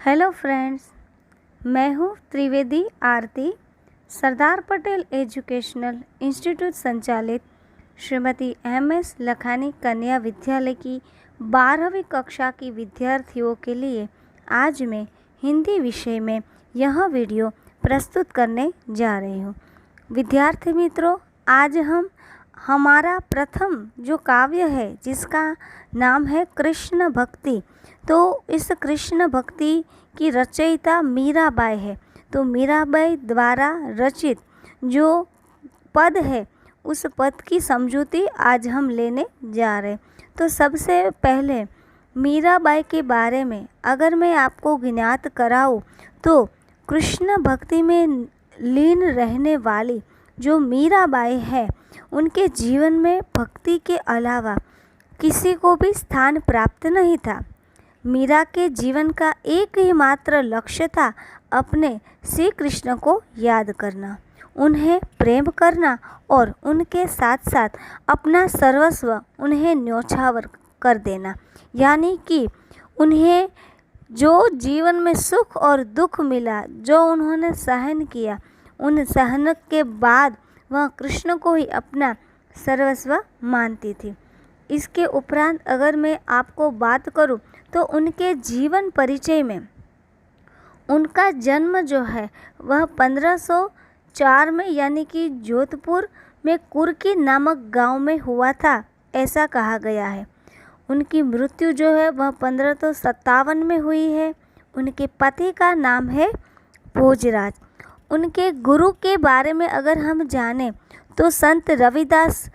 Hello friends, मैं हूँ त्रिवेदी आरती, Sardar Patel educational institute संचालित श्रीमती एम.एस. लखानी कन्या विद्यालय की 12वीं कक्षा की विद्यार्थियों के लिए आज मैं हिंदी विषय में यह वीडियो प्रस्तुत करने जा रही हूँ। विद्यार्थी मित्रों, आज हमारा प्रथम जो काव्य है जिसका नाम है कृष्ण भक्ति, तो इस कृष्ण भक्ति की रचयिता मीराबाई है। तो मीराबाई द्वारा रचित जो पद है उस पद की समझूती आज हम लेने जा रहे हैं। तो सबसे पहले मीराबाई के बारे में अगर मैं आपको ज्ञात कराऊं तो कृष्ण भक्ति में लीन रहने वाली जो मीराबाई है उनके जीवन में भक्ति के अलावा किसी को भी स्थान प्राप्त नहीं था। मीरा के जीवन का एक ही मात्र लक्ष्य था अपने श्री कृष्ण को याद करना, उन्हें प्रेम करना और उनके साथ साथ अपना सर्वस्व उन्हें न्योछावर कर देना। यानी कि उन्हें जो जीवन में सुख और दुख मिला, जो उन्होंने सहन किया, उन सहन के बाद वह कृष्ण को ही अपना सर्वस्व मानती थी। इसके उपरांत अगर मैं आपको बात करूं तो उनके जीवन परिचय में उनका जन्म जो है वह 1504 में यानी कि जोधपुर में कुर्की नामक गांव में हुआ था, ऐसा कहा गया है। उनकी मृत्यु जो है वह 1557 में हुई है। उनके पति का नाम है भोजराज। उनके गुरु के बारे में अगर हम जानें तो संत रविदास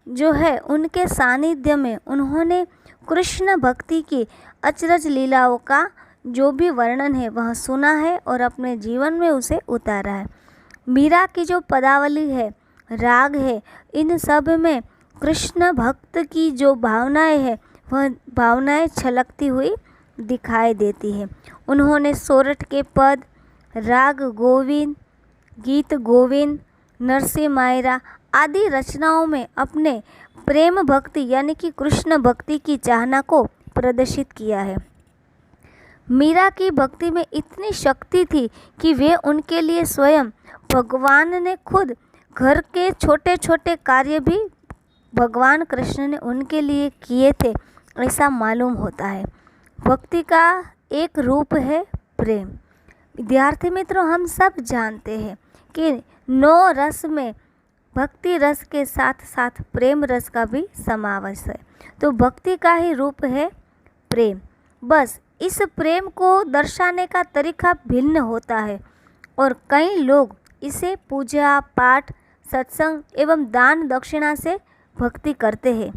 जो है उनके सानिध्य में उन्होंने कृष्ण भक्ति की अचरज लीलाओं का जो भी वर्णन है वह सुना है और अपने जीवन में उसे उतारा है। मीरा की जो पदावली है, राग है, इन सब में कृष्ण भक्त की जो भावनाएं है वह भावनाएं छलकती हुई दिखाई देती है। उन्होंने सोरठ के पद, राग गोविंद, गीत गोविंद, नरसिंह मायरा आदि रचनाओं में अपने प्रेम भक्ति यानी कि कृष्ण भक्ति की चाहना को प्रदर्शित किया है। मीरा की भक्ति में इतनी शक्ति थी कि वे उनके लिए स्वयं भगवान ने खुद घर के छोटे छोटे कार्य भी भगवान कृष्ण ने उनके लिए किए थे, ऐसा मालूम होता है। भक्ति का एक रूप है प्रेम। विद्यार्थी मित्रों, हम सब जानते हैं कि 9 रस में भक्ति रस के साथ साथ प्रेम रस का भी समावेश है। तो भक्ति का ही रूप है प्रेम। बस इस प्रेम को दर्शाने का तरीका भिन्न होता है और कई लोग इसे पूजा पाठ, सत्संग एवं दान दक्षिणा से भक्ति करते हैं,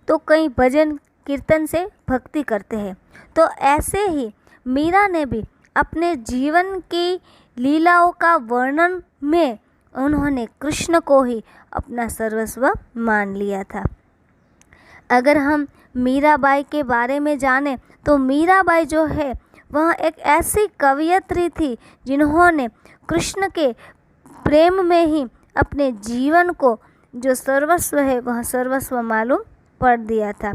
तो कई भजन कीर्तन से भक्ति करते हैं। तो ऐसे ही मीरा ने भी अपने जीवन की लीलाओं का वर्णन में उन्होंने कृष्ण को ही अपना सर्वस्व मान लिया था। अगर हम मीराबाई के बारे में जानें तो मीराबाई जो है वह एक ऐसी कवयित्री थी जिन्होंने कृष्ण के प्रेम में ही अपने जीवन को जो सर्वस्व है वह सर्वस्व मालूम पड़ दिया था।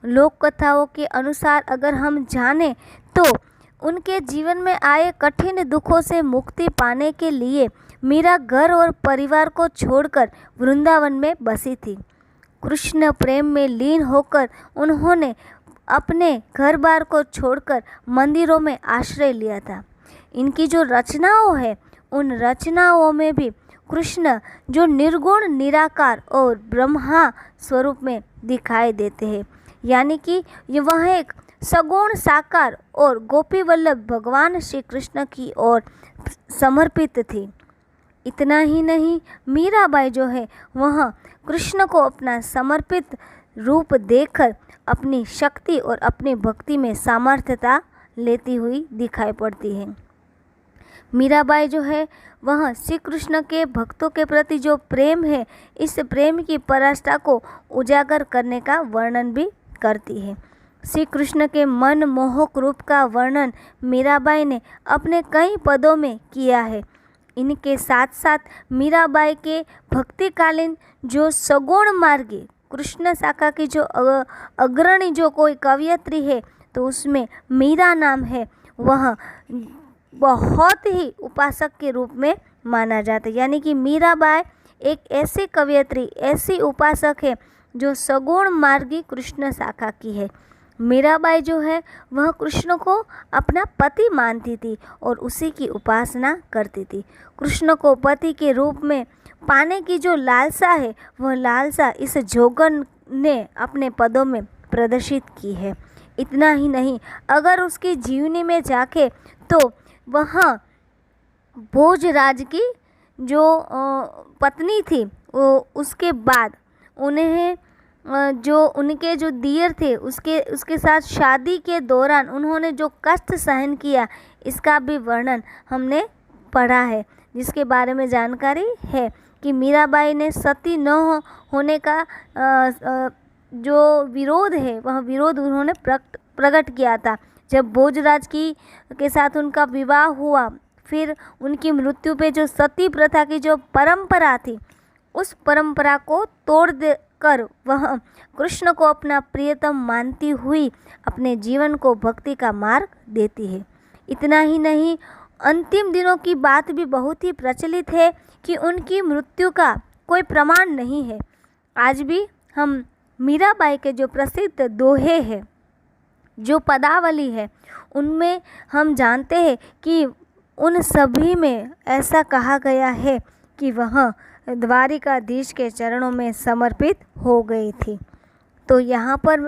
लोक कथाओं के अनुसार अगर हम जानें तो उनके जीवन में आए कठिन दुखों से मुक्ति पाने के लिए मीरा घर और परिवार को छोड़कर वृंदावन में बसी थी। कृष्ण प्रेम में लीन होकर उन्होंने अपने घर बार को छोड़कर मंदिरों में आश्रय लिया था। इनकी जो रचनाओं है उन रचनाओं में भी कृष्ण जो निर्गुण निराकार और ब्रह्मा स्वरूप में दिखाई देते हैं, यानी कि वह एक सगुण साकार और गोपी वल्लभ भगवान श्री कृष्ण की ओर समर्पित थी। इतना ही नहीं, मीराबाई जो है वह कृष्ण को अपना समर्पित रूप देकर अपनी शक्ति और अपनी भक्ति में सामर्थ्यता लेती हुई दिखाई पड़ती है। मीराबाई जो है वह श्री कृष्ण के भक्तों के प्रति जो प्रेम है, इस प्रेम की पराकाष्ठा को उजागर करने का वर्णन भी करती है। श्री कृष्ण के मन मोहक रूप का वर्णन मीराबाई ने अपने कई पदों में किया है। इनके साथ साथ मीराबाई के भक्तिकालीन जो सगुण मार्गी कृष्ण शाखा की जो अग्रणी जो कोई कवयित्री है तो उसमें मीरा नाम है, वह बहुत ही उपासक के रूप में माना जाता है। यानी कि मीराबाई एक ऐसी कवयित्री, ऐसी उपासक है जो सगुण मार्गी कृष्ण शाखा की है। मीराबाई जो है वह कृष्ण को अपना पति मानती थी और उसी की उपासना करती थी। कृष्ण को पति के रूप में पाने की जो लालसा है, वह लालसा इस जोगन ने अपने पदों में प्रदर्शित की है। इतना ही नहीं, अगर उसकी जीवनी में जाके तो वह भोजराज की जो पत्नी थी, वो उसके बाद उन्हें जो उनके जो दियर थे उसके साथ शादी के दौरान उन्होंने जो कष्ट सहन किया, इसका भी वर्णन हमने पढ़ा है, जिसके बारे में जानकारी है कि मीराबाई ने सती न होने का जो विरोध है, वह विरोध उन्होंने प्रकट किया था। जब भोजराज के साथ उनका विवाह हुआ, फिर उनकी मृत्यु पे जो सती प्रथा की जो परंपरा थी, उस परंपरा को तोड़ कर वह कृष्ण को अपना प्रियतम मानती हुई अपने जीवन को भक्ति का मार्ग देती है। इतना ही नहीं, अंतिम दिनों की बात भी बहुत ही प्रचलित है कि उनकी मृत्यु का कोई प्रमाण नहीं है। आज भी हम मीराबाई के जो प्रसिद्ध दोहे हैं, जो पदावली है, उनमें हम जानते हैं कि उन सभी में ऐसा कहा गया है कि वह द्वारिकाधीश के चरणों में समर्पित हो गई थी। तो यहाँ पर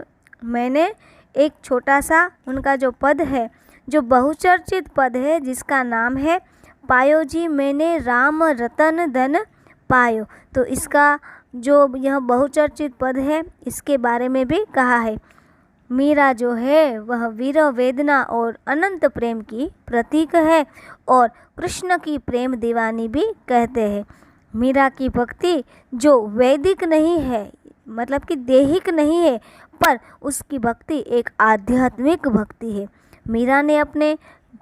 मैंने एक छोटा सा उनका जो पद है, जो बहुचर्चित पद है, जिसका नाम है पायो जी मैंने राम रतन धन पायो, तो इसका जो यह बहुचर्चित पद है, इसके बारे में भी कहा है। मीरा जो है वह वीर वेदना और अनंत प्रेम की प्रतीक है और कृष्ण की प्रेम दीवानी भी कहते हैं। मीरा की भक्ति जो वैदिक नहीं है, मतलब कि दैहिक नहीं है, पर उसकी भक्ति एक आध्यात्मिक भक्ति है। मीरा ने अपने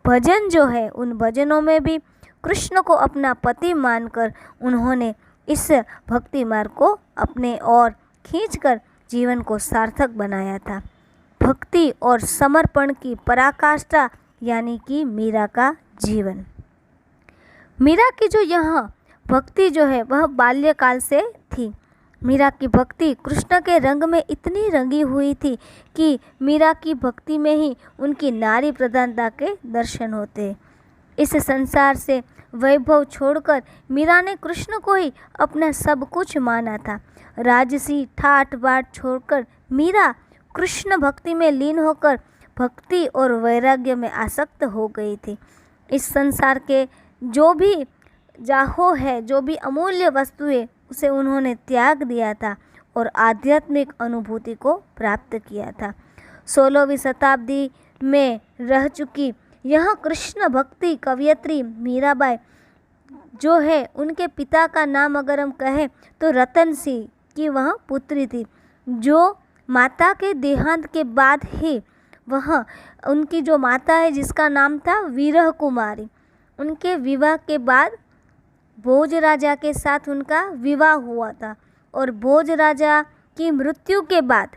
भजन जो है, उन भजनों में भी कृष्ण को अपना पति मानकर उन्होंने इस भक्ति मार्ग को अपने ओर खींचकर जीवन को सार्थक बनाया था। भक्ति और समर्पण की पराकाष्ठा यानी कि मीरा का जीवन। मीरा की जो यहाँ भक्ति जो है वह बाल्यकाल से थी। मीरा की भक्ति कृष्ण के रंग में इतनी रंगी हुई थी कि मीरा की भक्ति में ही उनकी नारी प्रधानता के दर्शन होते हैं। इस संसार से वैभव छोड़कर मीरा ने कृष्ण को ही अपना सब कुछ माना था। राजसी ठाट बाट छोड़कर मीरा कृष्ण भक्ति में लीन होकर भक्ति और वैराग्य में आसक्त हो गई थी। इस संसार के जो भी जाहो है, जो भी अमूल्य वस्तु है, उसे उन्होंने त्याग दिया था और आध्यात्मिक अनुभूति को प्राप्त किया था। 16वीं शताब्दी में रह चुकी यह कृष्ण भक्ति कवयित्री मीराबाई जो है, उनके पिता का नाम अगर हम कहें तो रतन सिंह की वह पुत्री थी, जो माता के देहांत के बाद ही वह उनकी जो माता है जिसका नाम था वीरह कुमारी, उनके विवाह के बाद भोज राजा के साथ उनका विवाह हुआ था और भोज राजा की मृत्यु के बाद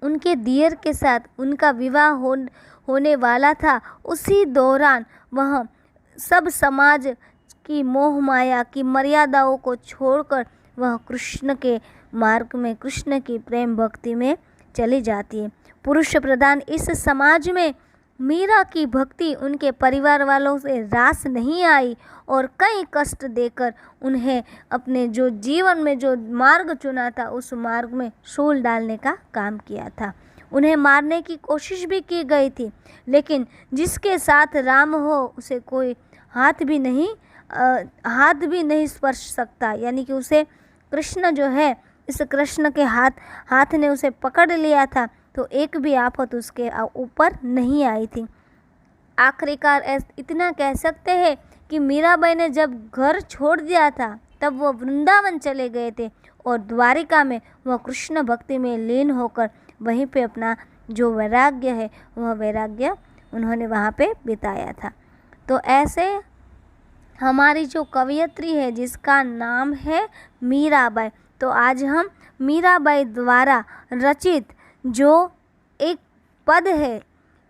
उनके दियर के साथ उनका विवाह होने वाला था। उसी दौरान वह सब समाज की मोह माया की मर्यादाओं को छोड़कर वह कृष्ण के मार्ग में, कृष्ण की प्रेम भक्ति में चली जाती है। पुरुष प्रधान इस समाज में मीरा की भक्ति उनके परिवार वालों से रास नहीं आई और कई कष्ट देकर उन्हें अपने जो जीवन में जो मार्ग चुना था, उस मार्ग में शूल डालने का काम किया था। उन्हें मारने की कोशिश भी की गई थी, लेकिन जिसके साथ राम हो उसे कोई हाथ भी नहीं स्पर्श सकता, यानी कि उसे कृष्ण जो है, इस कृष्ण के हाथ ने उसे पकड़ लिया था, तो एक भी आफत उसके ऊपर नहीं आई थी। आखिरकार इतना कह सकते हैं कि मीराबाई ने जब घर छोड़ दिया था तब वो वृंदावन चले गए थे और द्वारिका में वह कृष्ण भक्ति में लीन होकर वहीं पे अपना जो वैराग्य है, वह वैराग्य उन्होंने वहाँ पे बिताया था। तो ऐसे हमारी जो कवयित्री है जिसका नाम है मीराबाई, तो आज हम मीराबाई द्वारा रचित जो एक पद है,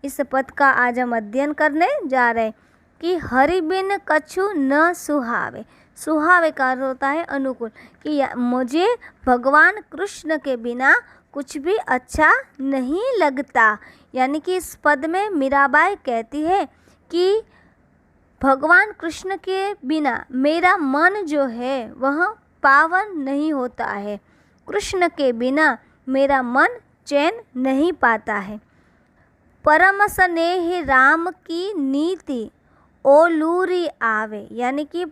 इस पद का आज हम अध्ययन करने जा रहे हैं कि हरि बिन कछु न सुहावे। सुहावे का अर्थ होता है अनुकूल, कि मुझे भगवान कृष्ण के बिना कुछ भी अच्छा नहीं लगता। यानी कि इस पद में मीराबाई कहती है कि भगवान कृष्ण के बिना मेरा मन जो है वह पावन नहीं होता है। कृष्ण के बिना मेरा मन चैन नहीं पाता है। परम स्नेह राम की नीति ओलूरी आवे। यानी कि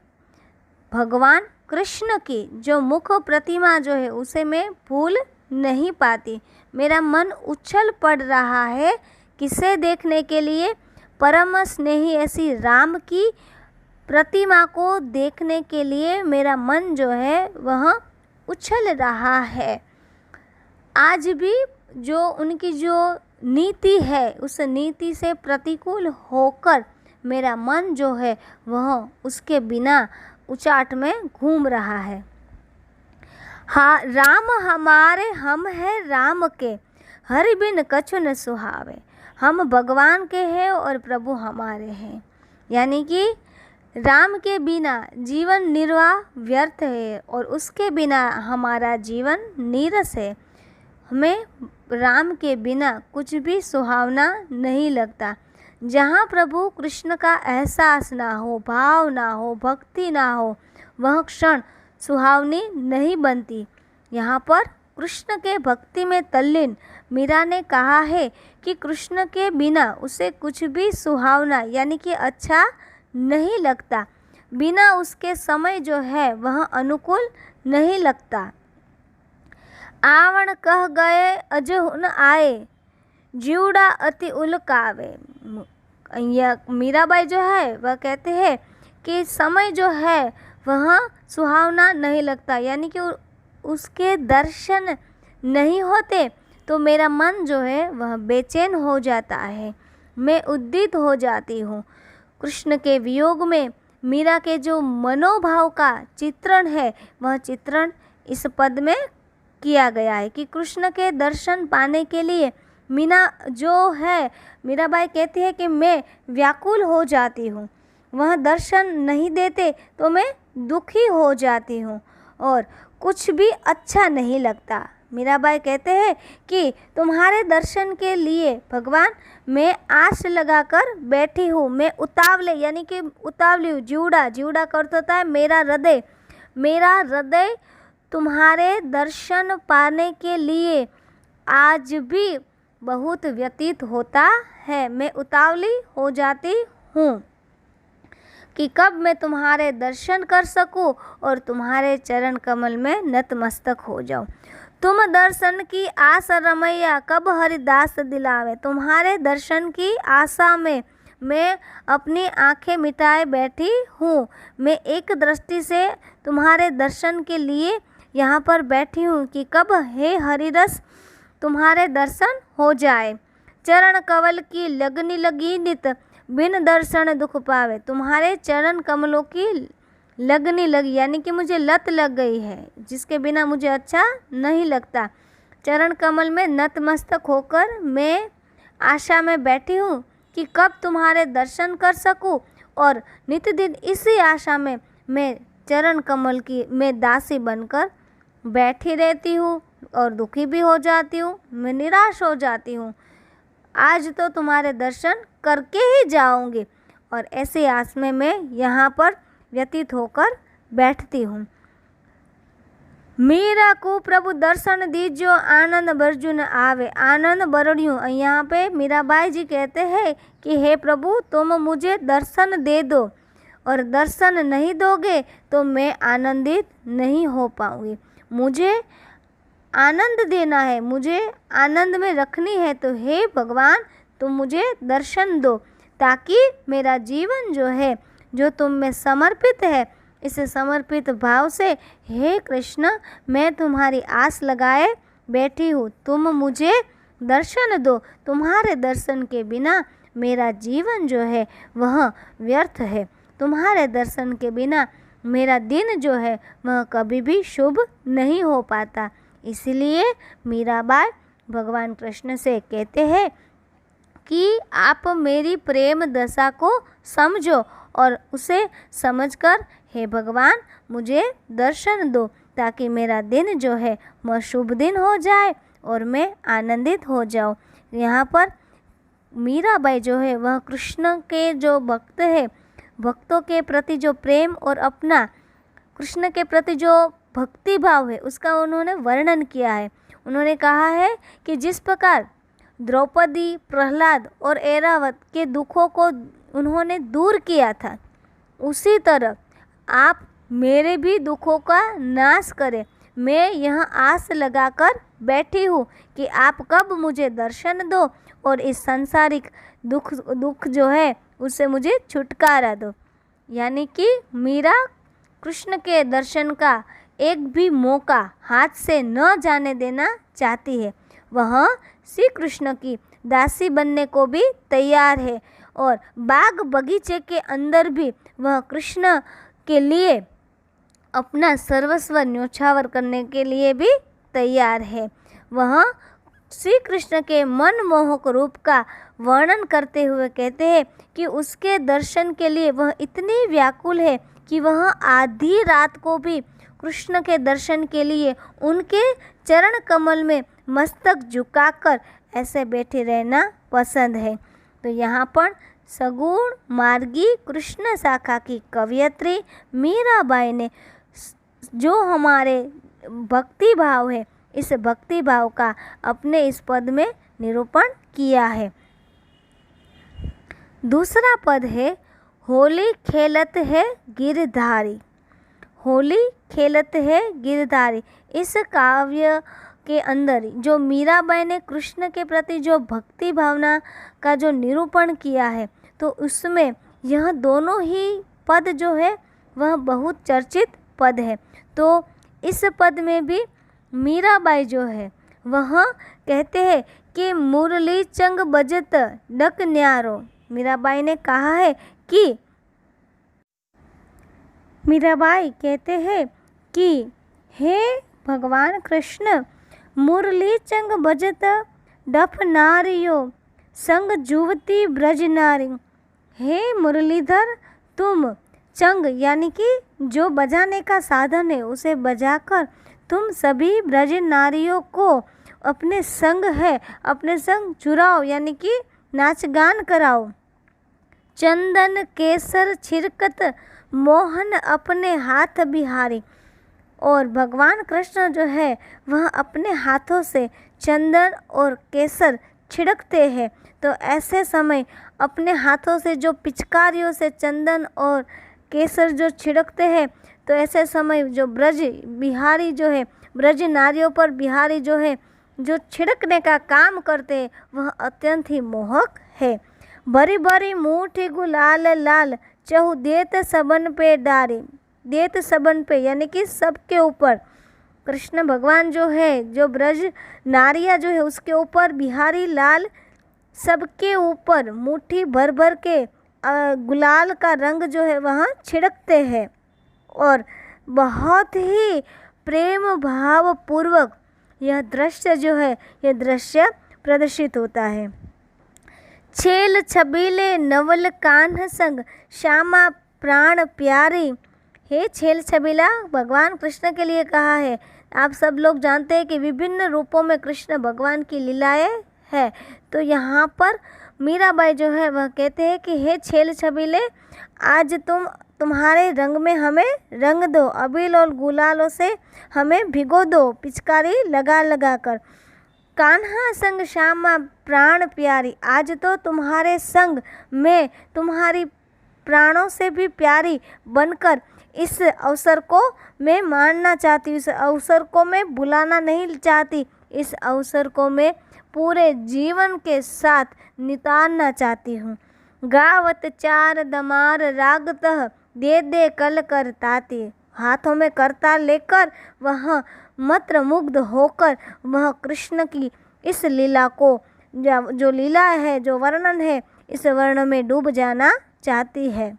भगवान कृष्ण की जो मुख प्रतिमा जो है उसे मैं भूल नहीं पाती। मेरा मन उछल पड़ रहा है किसे देखने के लिए? परम स्नेही ऐसी राम की प्रतिमा को देखने के लिए मेरा मन जो है वह उछल रहा है। आज भी जो उनकी जो नीति है उस नीति से प्रतिकूल होकर मेरा मन जो है वह उसके बिना उचाट में घूम रहा है। हाँ, राम हमारे हम हैं राम के, हरि बिन कछु न सुहावे। हम भगवान के हैं और प्रभु हमारे हैं। यानी कि राम के बिना जीवन निर्वाह व्यर्थ है और उसके बिना हमारा जीवन नीरस है। हमें राम के बिना कुछ भी सुहावना नहीं लगता। जहाँ प्रभु कृष्ण का एहसास ना हो, भाव ना हो, भक्ति ना हो, वह क्षण सुहावनी नहीं बनती। यहाँ पर कृष्ण के भक्ति में तल्लीन मीरा ने कहा है कि कृष्ण के बिना उसे कुछ भी सुहावना यानी कि अच्छा नहीं लगता। बिना उसके समय जो है वह अनुकूल नहीं लगता। आवण कह गए अजहु न आए, जीवड़ा अति उलकावे। मीराबाई जो है वह कहते हैं कि समय जो है वह सुहावना नहीं लगता, यानी कि उसके दर्शन नहीं होते तो मेरा मन जो है वह बेचैन हो जाता है, मैं उद्विग्न हो जाती हूँ। कृष्ण के वियोग में मीरा के जो मनोभाव का चित्रण है वह चित्रण इस पद में किया गया है कि कृष्ण के दर्शन पाने के लिए मीराबाई कहती है कि मैं व्याकुल हो जाती हूँ। वह दर्शन नहीं देते तो मैं दुखी हो जाती हूँ और कुछ भी अच्छा नहीं लगता। मीराबाई कहते हैं कि तुम्हारे दर्शन के लिए भगवान मैं आस लगाकर बैठी हूँ। मैं उतावले यानी कि उतावली हूँ। जीवड़ा का अर्थ होता है मेरा हृदय तुम्हारे दर्शन पाने के लिए आज भी बहुत व्यतीत होता है। मैं उतावली हो जाती हूँ कि कब मैं तुम्हारे दर्शन कर सकूं और तुम्हारे चरण कमल में नतमस्तक हो जाऊं। तुम दर्शन की आशा रमैया कब हरिदास दिलावे। तुम्हारे दर्शन की आशा में मैं अपनी आंखें मिटाए बैठी हूँ। मैं एक दृष्टि से तुम्हारे दर्शन के लिए यहाँ पर बैठी हूँ कि कब हे हरिरस तुम्हारे दर्शन हो जाए। चरण कमल की लगनी लगी नित, बिन दर्शन दुख पावे। तुम्हारे चरण कमलों की लगनी लगी यानी कि मुझे लत लग गई है, जिसके बिना मुझे अच्छा नहीं लगता। चरण कमल में नतमस्तक होकर मैं आशा में बैठी हूँ कि कब तुम्हारे दर्शन कर सकूँ और नित्य दिन इसी आशा में मैं चरण कमल की मैं दासी बनकर बैठी रहती हूँ और दुखी भी हो जाती हूँ, मैं निराश हो जाती हूँ। आज तो तुम्हारे दर्शन करके ही जाऊंगी और ऐसे आस में मैं यहाँ पर व्यतीत होकर बैठती हूँ। मीरा को प्रभु दर्शन दीजो आनंद बरजुन आवे। आनंद बरड़ियों यहाँ पे मीराबाई जी कहते हैं कि हे प्रभु तुम मुझे दर्शन दे दो और दर्शन नहीं दोगे तो मैं आनंदित नहीं हो पाऊँगी। मुझे आनंद देना है, मुझे आनंद में रखनी है, तो हे भगवान तुम मुझे दर्शन दो ताकि मेरा जीवन जो है जो तुम में समर्पित है, इस समर्पित भाव से हे कृष्ण मैं तुम्हारी आस लगाए बैठी हूँ, तुम मुझे दर्शन दो। तुम्हारे दर्शन के बिना मेरा जीवन जो है वह व्यर्थ है। तुम्हारे दर्शन के बिना मेरा दिन जो है वह कभी भी शुभ नहीं हो पाता। इसलिए मीराबाई भगवान कृष्ण से कहते हैं कि आप मेरी प्रेम दशा को समझो और उसे समझकर हे भगवान मुझे दर्शन दो, ताकि मेरा दिन जो है वह शुभ दिन हो जाए और मैं आनंदित हो जाऊँ। यहाँ पर मीराबाई जो है वह कृष्ण के जो भक्त है, भक्तों के प्रति जो प्रेम और अपना कृष्ण के प्रति जो भक्ति भाव है उसका उन्होंने वर्णन किया है। उन्होंने कहा है कि जिस प्रकार द्रौपदी, प्रहलाद और ऐरावत के दुखों को उन्होंने दूर किया था, उसी तरह आप मेरे भी दुखों का नाश करें। मैं यहाँ आस लगाकर बैठी हूँ कि आप कब मुझे दर्शन दो और इस सांसारिक दुख जो है उससे मुझे छुटकारा दो। यानी कि मीरा कृष्ण के दर्शन का एक भी मौका हाथ से न जाने देना चाहती है। वह श्री कृष्ण की दासी बनने को भी तैयार है और बाग बगीचे के अंदर भी वह कृष्ण के लिए अपना सर्वस्व न्योछावर करने के लिए भी तैयार है। वह श्री कृष्ण के मनमोहक रूप का वर्णन करते हुए कहते हैं कि उसके दर्शन के लिए वह इतनी व्याकुल है कि वह आधी रात को भी कृष्ण के दर्शन के लिए उनके चरण कमल में मस्तक झुकाकर ऐसे बैठे रहना पसंद है। तो यहाँ पर सगुण मार्गी कृष्ण शाखा की कवयित्री मीराबाई ने जो हमारे भक्ति भाव है, इस भक्ति भाव का अपने इस पद में निरूपण किया है। दूसरा पद है होली खेलत है गिरधारी। होली खेलत है गिरधारी। इस काव्य के अंदर जो मीराबाई ने कृष्ण के प्रति जो भक्ति भावना का जो निरूपण किया है, तो उसमें यह दोनों ही पद जो है वह बहुत चर्चित पद है। तो इस पद में भी मीराबाई जो है वह कहते हैं कि मुरली चंग बजत डक न्यारो। मीराबाई ने कहा है कि मीराबाई कहते हैं कि हे भगवान कृष्ण, मुरली चंग बजत डफ नारियो संग जुवती ब्रज नारी। हे मुरलीधर, तुम चंग यानी कि जो बजाने का साधन है उसे बजाकर तुम सभी ब्रज नारियों को अपने संग चुराओ, यानी कि नाच गान कराओ। चंदन केसर छिरकत मोहन अपने हाथ बिहारी। और भगवान कृष्ण जो है वह अपने हाथों से चंदन और केसर छिड़कते हैं। तो ऐसे समय अपने हाथों से जो पिचकारियों से चंदन और केसर जो छिड़कते हैं, तो ऐसे समय जो ब्रज बिहारी जो है, ब्रज नारियों पर बिहारी जो है जो छिड़कने का काम करते हैं, वह अत्यंत ही मोहक है। भरी भरी मुट्ठी गुलाल लाल चहु देत सबन पे डारी। देत सबन पे यानी कि सबके ऊपर कृष्ण भगवान जो है, जो ब्रज नारिया जो है उसके ऊपर बिहारी लाल सबके ऊपर मुट्ठी भर भर के गुलाल का रंग जो है वहाँ छिड़कते हैं और बहुत ही प्रेम भाव पूर्वक यह दृश्य जो है, यह दृश्य प्रदर्शित होता है। छेल छबीले नवल कान्ह संग श्यामा प्राण प्यारी। हे छेल छबीला भगवान कृष्ण के लिए कहा है। आप सब लोग जानते हैं कि विभिन्न रूपों में कृष्ण भगवान की लीलाएं है। तो यहाँ पर मीराबाई जो है वह कहते हैं कि हे छेल छबीले, आज तुम्हारे रंग में हमें रंग दो, अबील और गुलालों से हमें भिगो दो पिचकारी लगा लगा कर। कान्हा संग श्यामा प्राण प्यारी। आज तो तुम्हारे संग में तुम्हारी प्राणों से भी प्यारी बनकर इस अवसर को मैं मानना चाहती हूँ। इस अवसर को मैं भुलाना नहीं चाहती। इस अवसर को मैं पूरे जीवन के साथ नितारना चाहती हूँ। गावत चार दमार रागतः दे दे कल कर ताती। हाथों में करताल लेकर वह मंत्र मुग्ध होकर वह कृष्ण की इस लीला को, जो लीला है, जो वर्णन है, इस वर्ण में डूब जाना चाहती है।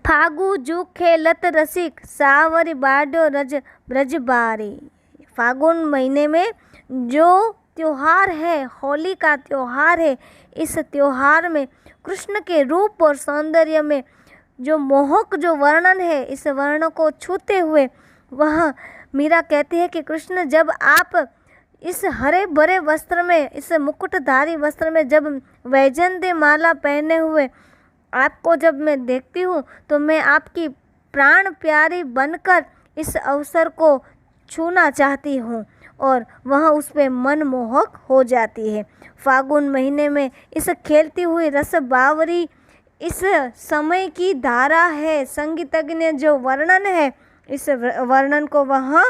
फागु जू खेलत रसिक सावरी बाडो रज ब्रजबारी। फागुन महीने में जो त्योहार है, होली का त्योहार है। इस त्योहार में कृष्ण के रूप और सौंदर्य में जो मोहक जो वर्णन है, इस वर्ण को छूते हुए वह मीरा कहती है कि कृष्ण, जब आप इस हरे भरे वस्त्र में, इस मुकुटधारी वस्त्र में, जब वैजयंती माला पहने हुए आपको जब मैं देखती हूँ तो मैं आपकी प्राण प्यारी बनकर इस अवसर को छूना चाहती हूँ। और वह उस पर मनमोहक हो जाती है। फागुन महीने में इस खेलती हुई रस बावरी इस समय की धारा है, संगीतज्ञ जो वर्णन है, इस वर्णन को वह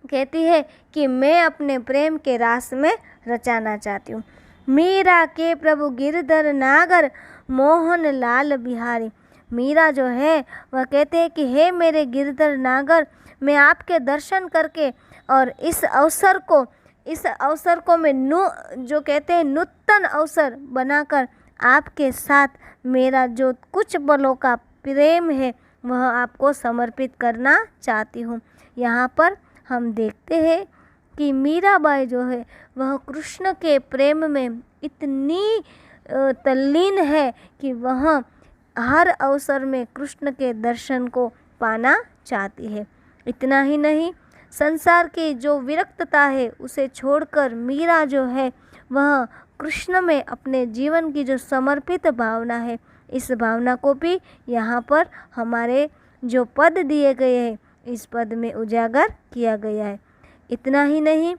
कहती है कि मैं अपने प्रेम के रास में रचाना चाहती हूँ। मीरा के प्रभु गिरधर नागर मोहन लाल बिहारी। मीरा जो है वह कहते हैं कि हे मेरे गिरधर नागर, मैं आपके दर्शन करके और इस अवसर को मैं जो कहते हैं नूतन अवसर बनाकर आपके साथ मेरा जो कुछ पलों का प्रेम है वह आपको समर्पित करना चाहती हूँ। यहाँ पर हम देखते हैं कि मीराबाई जो है वह कृष्ण के प्रेम में इतनी तल्लीन है कि वह हर अवसर में कृष्ण के दर्शन को पाना चाहती है। इतना ही नहीं, संसार की जो विरक्तता है उसे छोड़कर मीरा जो है वह कृष्ण में अपने जीवन की जो समर्पित भावना है, इस भावना को भी यहाँ पर हमारे जो पद दिए गए हैं इस पद में उजागर किया गया है। इतना ही नहीं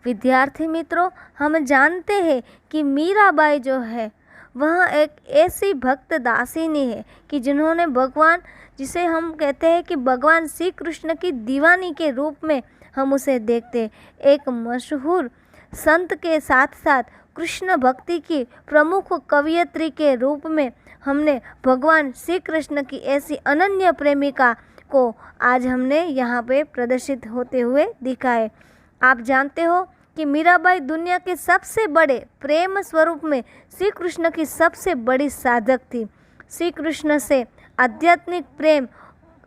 विद्यार्थी मित्रों, हम जानते हैं कि मीराबाई जो है वह एक ऐसी भक्त दासिनी है कि जिन्होंने भगवान, जिसे हम कहते हैं कि भगवान श्री कृष्ण की दीवानी के रूप में हम उसे देखते हैं। एक मशहूर संत के साथ साथ कृष्ण भक्ति की प्रमुख कवयित्री के रूप में हमने भगवान श्री कृष्ण की ऐसी अनन्य प्रेमिका को आज हमने यहाँ पे प्रदर्शित होते हुए दिखाए। आप जानते हो कि मीराबाई दुनिया के सबसे बड़े प्रेम स्वरूप में श्री कृष्ण की सबसे बड़ी साधक थी। श्री कृष्ण से आध्यात्मिक प्रेम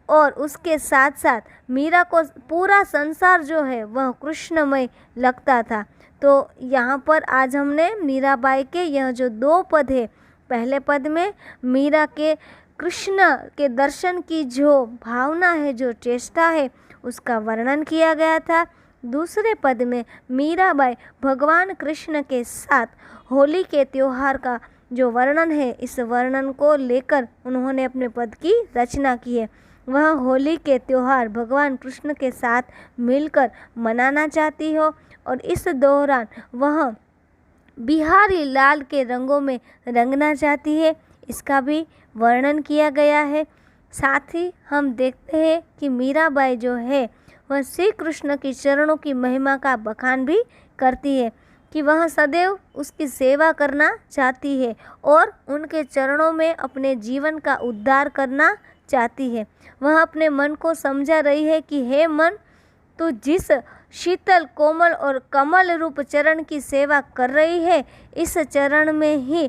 और उसके साथ साथ मीरा को पूरा संसार जो है वह कृष्णमय लगता था। तो यहाँ पर आज हमने मीराबाई के यह जो दो पद है, पहले पद में मीरा के कृष्ण के दर्शन की जो भावना है, जो चेष्टा है, उसका वर्णन किया गया था। दूसरे पद में मीराबाई भगवान कृष्ण के साथ होली के त्योहार का जो वर्णन है, इस वर्णन को लेकर उन्होंने अपने पद की रचना की है। वह होली के त्योहार भगवान कृष्ण के साथ मिलकर मनाना चाहती हो और इस दौरान वह बिहारी लाल के रंगों में रंगना चाहती है, इसका भी वर्णन किया गया है। साथ ही हम देखते हैं कि मीराबाई जो है वह श्री कृष्ण की चरणों की महिमा का बखान भी करती है कि वह सदैव उसकी सेवा करना चाहती है और उनके चरणों में अपने जीवन का उद्धार करना चाहती है। वह अपने मन को समझा रही है कि हे मन, तू जिस शीतल कोमल और कमल रूप चरण की सेवा कर रही है, इस चरण में ही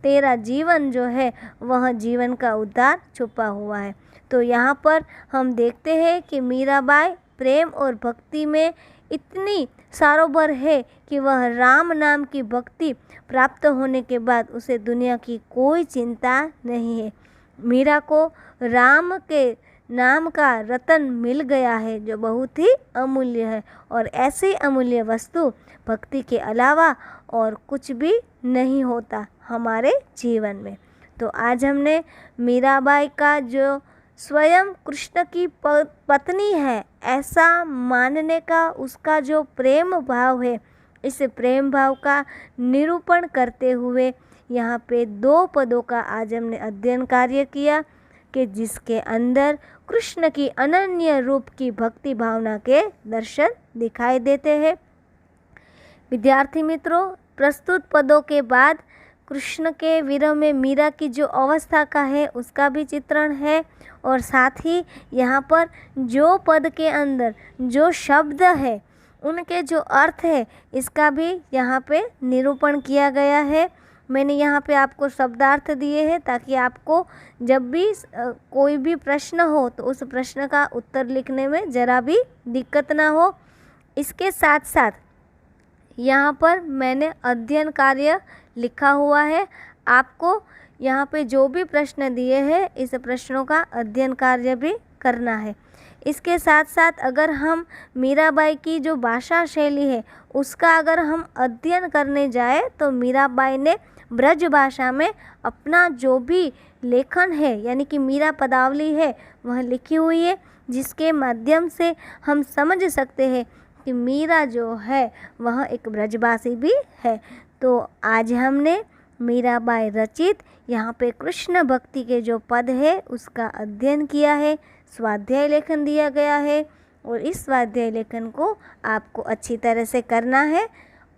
तेरा जीवन जो है वह जीवन का उद्धार छुपा हुआ है। तो यहाँ पर हम देखते हैं कि मीराबाई प्रेम और भक्ति में इतनी सारोबर है कि वह राम नाम की भक्ति प्राप्त होने के बाद उसे दुनिया की कोई चिंता नहीं है। मीरा को राम के नाम का रतन मिल गया है जो बहुत ही अमूल्य है और ऐसी अमूल्य वस्तु भक्ति के अलावा और कुछ भी नहीं होता हमारे जीवन में। तो आज हमने मीराबाई का जो स्वयं कृष्ण की पत्नी है ऐसा मानने का उसका जो प्रेम भाव है, इस प्रेम भाव का निरूपण करते हुए यहाँ पे दो पदों का आज हमने अध्ययन कार्य किया कि जिसके अंदर कृष्ण की अनन्य रूप की भक्ति भावना के दर्शन दिखाई देते हैं। विद्यार्थी मित्रों, प्रस्तुत पदों के बाद कृष्ण के विरह में मीरा की जो अवस्था का है उसका भी चित्रण है और साथ ही यहाँ पर जो पद के अंदर जो शब्द है उनके जो अर्थ है इसका भी यहाँ पे निरूपण किया गया है। मैंने यहाँ पे आपको शब्दार्थ दिए हैं ताकि आपको जब भी कोई भी प्रश्न हो तो उस प्रश्न का उत्तर लिखने में ज़रा भी दिक्कत ना हो। इसके साथ साथ यहाँ पर मैंने अध्ययन कार्य लिखा हुआ है। आपको यहाँ पे जो भी प्रश्न दिए हैं इस प्रश्नों का अध्ययन कार्य भी करना है। इसके साथ साथ अगर हम मीराबाई की जो भाषा शैली है उसका अगर हम अध्ययन करने जाए तो मीराबाई ने ब्रज भाषा में अपना जो भी लेखन है यानी कि मीरा पदावली है वह लिखी हुई है, जिसके माध्यम से हम समझ सकते हैं कि मीरा जो है वह एक ब्रजभाषी भी है। तो आज हमने मीराबाई रचित यहाँ पे कृष्ण भक्ति के जो पद है उसका अध्ययन किया है। स्वाध्याय लेखन दिया गया है और इस स्वाध्याय लेखन को आपको अच्छी तरह से करना है।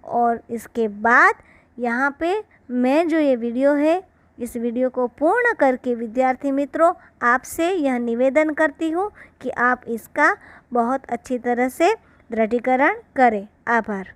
और इसके बाद यहाँ पे मैं जो ये वीडियो है इस वीडियो को पूर्ण करके विद्यार्थी मित्रों आपसे यह निवेदन करती हूँ कि आप इसका बहुत अच्छी तरह से दृढ़ीकरण करें। आभार।